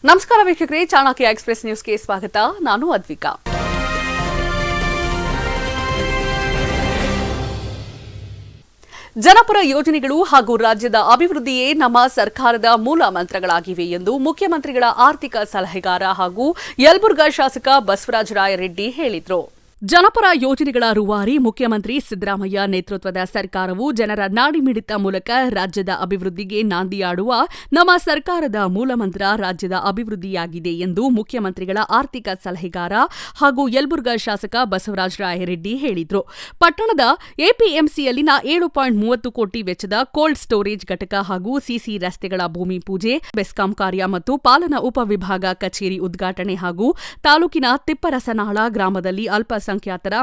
ನಮಸ್ಕಾರ ವೀಕ್ಷಕರೇ, ಚಾಣಕ್ಯ ಎಕ್ಸ್‌ಪ್ರೆಸ್ ನ್ಯೂಸ್ಗೆ ಸ್ವಾಗತ. ನಾನು ಅದ್ವಿಕಾ. ಜನಪರ ಯೋಜನೆಗಳು ಹಾಗೂ ರಾಜ್ಯದ ಅಭಿವೃದ್ಧಿಯೇ ನಮ್ಮ ಸರ್ಕಾರದ ಮೂಲ ಮಂತ್ರಗಳಾಗಿವೆ ಎಂದು ಮುಖ್ಯಮಂತ್ರಿಗಳ ಆರ್ಥಿಕ ಸಲಹೆಗಾರ ಹಾಗೂ ಯಲಬುರ್ಗಾ ಶಾಸಕ ಬಸವರಾಜ ರಾಯರೆಡ್ಡಿ ಹೇಳಿದರು. ಜನಪರ ಯೋಜನೆಗಳ ರೂವಾರಿ ಮುಖ್ಯಮಂತ್ರಿ ಸಿದ್ದರಾಮಯ್ಯ ನೇತೃತ್ವದ ಸರ್ಕಾರವು ಜನರ ನಾಡಿಮಿಡಿತ ಮೂಲಕ ರಾಜ್ಯದ ಅಭಿವೃದ್ಧಿಗೆ ನಾಂದಿಯಾಡುವ ನಮ್ಮ ಸರ್ಕಾರದ ಮೂಲಮಂತ್ರ ರಾಜ್ಯದ ಅಭಿವೃದ್ಧಿಯಾಗಿದೆ ಎಂದು ಮುಖ್ಯಮಂತ್ರಿಗಳ ಆರ್ಥಿಕ ಸಲಹೆಗಾರ ಹಾಗೂ ಯಲಬುರ್ಗಾ ಶಾಸಕ ಬಸವರಾಜ ರಾಯರೆಡ್ಡಿ ಹೇಳಿದರು. ಪಟ್ಟಣದ ಎಪಿಎಂಸಿಯಲ್ಲಿನ 7.30 ಕೋಟಿ ವೆಚ್ಚದ ಕೋಲ್ಡ್ ಸ್ಟೋರೇಜ್ ಘಟಕ ಹಾಗೂ ಸಿಸಿ ರಸ್ತೆಗಳ ಭೂಮಿ ಪೂಜೆ, ಬೆಸ್ಕಾಂ ಕಾರ್ಯ ಮತ್ತು ಪಾಲನಾ ಉಪವಿಭಾಗ ಕಚೇರಿ ಉದ್ಘಾಟನೆ ಹಾಗೂ ತಾಲೂಕಿನ ತಿಪ್ಪರಸನಾಳ ಗ್ರಾಮದಲ್ಲಿ ಅಲ್ಪಸಂಖ್ಯಾತರ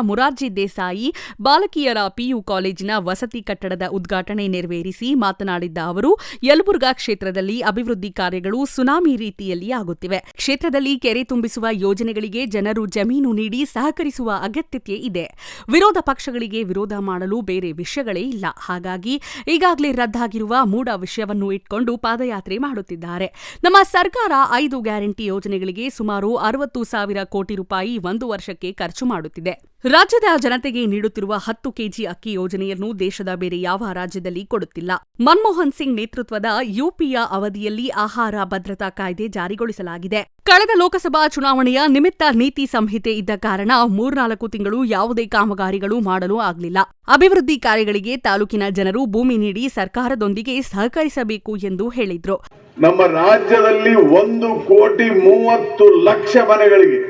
ಮುರಾರ್ಜಿ ದೇಸಾಯಿ ಬಾಲಕಿಯರ ಪಿಯು ಕಾಲೇಜಿನ ವಸತಿ ಕಟ್ಟಡದ ಉದ್ಘಾಟನೆ ನೆರವೇರಿಸಿ ಮಾತನಾಡಿದ್ದ ಅವರು, ಯಲಬುರ್ಗಾ ಕ್ಷೇತ್ರದಲ್ಲಿ ಅಭಿವೃದ್ಧಿ ಕಾರ್ಯಗಳು ಸುನಾಮಿ ರೀತಿಯಲ್ಲಿ ಆಗುತ್ತಿವೆ. ಕ್ಷೇತ್ರದಲ್ಲಿ ಕೆರೆ ತುಂಬಿಸುವ ಯೋಜನೆಗಳಿಗೆ ಜನರು ಜಮೀನು ನೀಡಿ ಸಹಕರಿಸುವ ಅಗತ್ಯತೆ ಇದೆ. ವಿರೋಧ ಪಕ್ಷಗಳಿಗೆ ವಿರೋಧ ಮಾಡಲು ಬೇರೆ ವಿಷಯಗಳೇ ಇಲ್ಲ. ಹಾಗಾಗಿ ಈಗಾಗಲೇ ರದ್ದಾಗಿರುವ ಮೂಢ ವಿಷಯವನ್ನು ಇಟ್ಕೊಂಡು ಪಾದಯಾತ್ರೆ ಮಾಡುತ್ತಿದ್ದಾರೆ. ನಮ್ಮ ಸರ್ಕಾರ 5 ಗ್ಯಾರಂಟಿ ಯೋಜನೆಗಳಿಗೆ ಸುಮಾರು 60,000 ಕೋಟಿ ರೂಪಾಯಿ 1 ವರ್ಷಕ್ಕೆ ಖರ್ಚು ಮಾಡುತ್ತಿದೆ. ರಾಜ್ಯದ ಜನತೆಗೆ ನೀಡುತ್ತಿರುವ 10 ಕೆಜಿ ಅಕ್ಕಿ ಯೋಜನೆಯನ್ನು ದೇಶದ ಬೇರೆ ಯಾವ ರಾಜ್ಯದಲ್ಲಿ ಕೊಡುತ್ತಿಲ್ಲ. ಮನಮೋಹನ್ ಸಿಂಗ್ ನೇತೃತ್ವದ ಯುಪಿಯ ಅವಧಿಯಲ್ಲಿ ಆಹಾರ ಭದ್ರತಾ ಕಾಯ್ದೆ ಜಾರಿಗೊಳಿಸಲಾಗಿದೆ. ಕಳೆದ ಲೋಕಸಭಾ ಚುನಾವಣೆಯ ನಿಮಿತ್ತ ನೀತಿ ಸಂಹಿತೆ ಇದ್ದ ಕಾರಣ 3-4 ತಿಂಗಳು ಯಾವುದೇ ಕಾಮಗಾರಿಗಳು ಮಾಡಲು ಆಗಲಿಲ್ಲ. ಅಭಿವೃದ್ಧಿ ಕಾರ್ಯಗಳಿಗೆ ತಾಲೂಕಿನ ಜನರು ಭೂಮಿ ನೀಡಿ ಸರ್ಕಾರದೊಂದಿಗೆ ಸಹಕರಿಸಬೇಕು ಎಂದು ಹೇಳಿದ್ರು. ನಮ್ಮ ರಾಜ್ಯದಲ್ಲಿ 1,30,30,00,000 ಮನೆಗಳಿಗೆ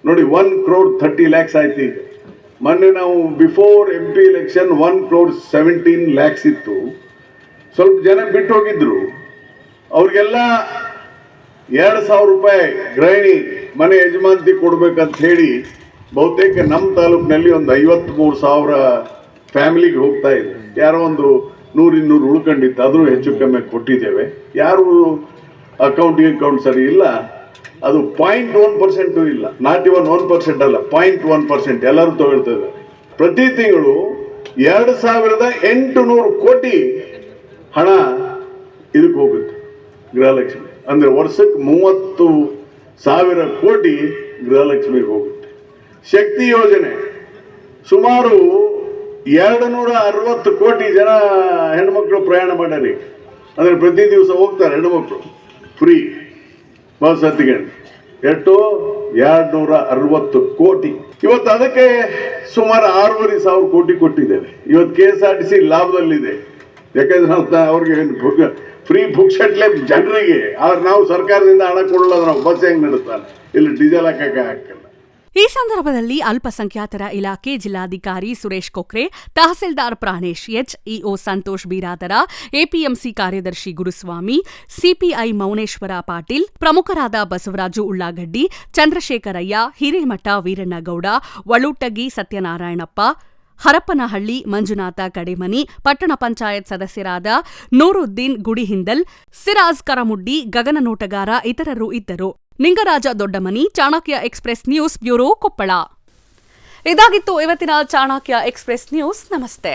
ನೋಡಿ 1,30,00,000 ಆಯ್ತು. ಈಗ ಮೊನ್ನೆ ನಾವು ಬಿಫೋರ್ MP ಎಲೆಕ್ಷನ್ 1,17,00,000 ಇತ್ತು. ಸ್ವಲ್ಪ ಜನ ಬಿಟ್ಟು ಹೋಗಿದ್ರು. ಅವ್ರಿಗೆಲ್ಲ 2,000 ರೂಪಾಯಿ ಗೃಹಿಣಿ ಮನೆ ಯಜಮಾನತಿ ಕೊಡ್ಬೇಕಂತ ಹೇಳಿ ಬಹುತೇಕ ನಮ್ಮ ತಾಲೂಕಿನಲ್ಲಿ ಒಂದು 53,000 ಫ್ಯಾಮಿಲಿಗೆ ಹೋಗ್ತಾ ಇದೆ. ಯಾರೋ ಒಂದು 100-200 ಉಳ್ಕೊಂಡಿತ್ತು, ಆದರೂ ಹೆಚ್ಚು ಕಮ್ಮಿ ಕೊಟ್ಟಿದ್ದೇವೆ. ಯಾರು ಅಕೌಂಟ್ ಸರಿ ಇಲ್ಲ. ಅದು 0.1% ಇಲ್ಲ, ನಾಟ್ ಇವನ್ 1% ಅಲ್ಲ, 0.1% ಎಲ್ಲರೂ ತಗೊಳ್ತಾರೆ. ಪ್ರತಿ ತಿಂಗಳು 2,800 ಕೋಟಿ ಹಣ ಇದಕ್ಕೆ ಹೋಗುತ್ತೆ ಗೃಹಲಕ್ಷ್ಮಿ. ಅಂದರೆ ವರ್ಷಕ್ಕೆ 30,000 ಕೋಟಿ ಗೃಹಲಕ್ಷ್ಮಿಗೆ ಹೋಗುತ್ತೆ. ಶಕ್ತಿ ಯೋಜನೆ ಸುಮಾರು 260 ಕೋಟಿ ಜನ ಹೆಣ್ಮಕ್ಳು ಪ್ರಯಾಣ ಮಾಡ್ಯಾರಿ. ಅಂದರೆ ಪ್ರತಿ ದಿವಸ ಹೋಗ್ತಾರೆ ಹೆಣ್ಮಕ್ಳು ಫ್ರೀ ಬಸ್ ಹತ್ತಿಕೊಂಡು. ಎಷ್ಟು? 260 ಕೋಟಿ. ಇವತ್ತು ಅದಕ್ಕೆ ಸುಮಾರು 6,500 ಕೋಟಿ ಕೊಟ್ಟಿದ್ದೇವೆ. ಇವತ್ತು KSRTC ಲಾಭದಲ್ಲಿದೆ. ಯಾಕಂದ್ರೆ ನಾವು ಅವ್ರಿಗೆ ಫ್ರೀ ಬುಕ್ ಶಟ್ಲೆ ಜನರಿಗೆ. ಆದ್ರೆ ನಾವು ಸರ್ಕಾರದಿಂದ ಹಣ ಕೊಡಲ್ಲ, ನಾವು ಬಸ್ ಹೆಂಗೆ ನಡೆಸ್ತಾನೆ, ಇಲ್ಲಿ ಡೀಸೆಲ್ ಹಾಕಲ್ಲ. ಈ ಸಂದರ್ಭದಲ್ಲಿ ಅಲ್ಪಸಂಖ್ಯಾತರ ಇಲಾಖೆ ಜಿಲ್ಲಾಧಿಕಾರಿ ಸುರೇಶ್ ಕೊಕ್ರೆ, ತಹಸೀಲ್ದಾರ್ Pranesh H, EO Santosh Biradar, APMC ಕಾರ್ಯದರ್ಶಿ ಗುರುಸ್ವಾಮಿ, ಸಿಪಿಐ ಮೌನೇಶ್ವರ ಪಾಟೀಲ್, ಪ್ರಮುಖರಾದ ಬಸವರಾಜು ಉಳ್ಳಾಗಡ್ಡಿ, ಚಂದ್ರಶೇಖರಯ್ಯ, ಹಿರೇಮಠ ವೀರಣ್ಣಗೌಡ, ವಳುಟಗಿ ಸತ್ಯನಾರಾಯಣಪ್ಪ, ಹರಪನಹಳ್ಳಿ ಮಂಜುನಾಥ ಕಡೆಮನಿ, ಪಟ್ಟಣ ಪಂಚಾಯತ್ ಸದಸ್ಯರಾದ ನೂರುದ್ದೀನ್ ಗುಡಿಹಿಂದಲ್, ಸಿರಾಜ್ ಕರಮುಡ್ಡಿ, ಗಗನ ನೋಟಗಾರ ಇತರರು ಇದ್ದರು. Ningaraja Doddamani, Chanakya express news bureau, Koppal. ಇದಾಗಿತ್ತು ಇವತ್ತಿನ ಚಾಣಕ್ಯ ಎಕ್ಸ್‌ಪ್ರೆಸ್ ನ್ಯೂಸ್. ನಮಸ್ತೆ.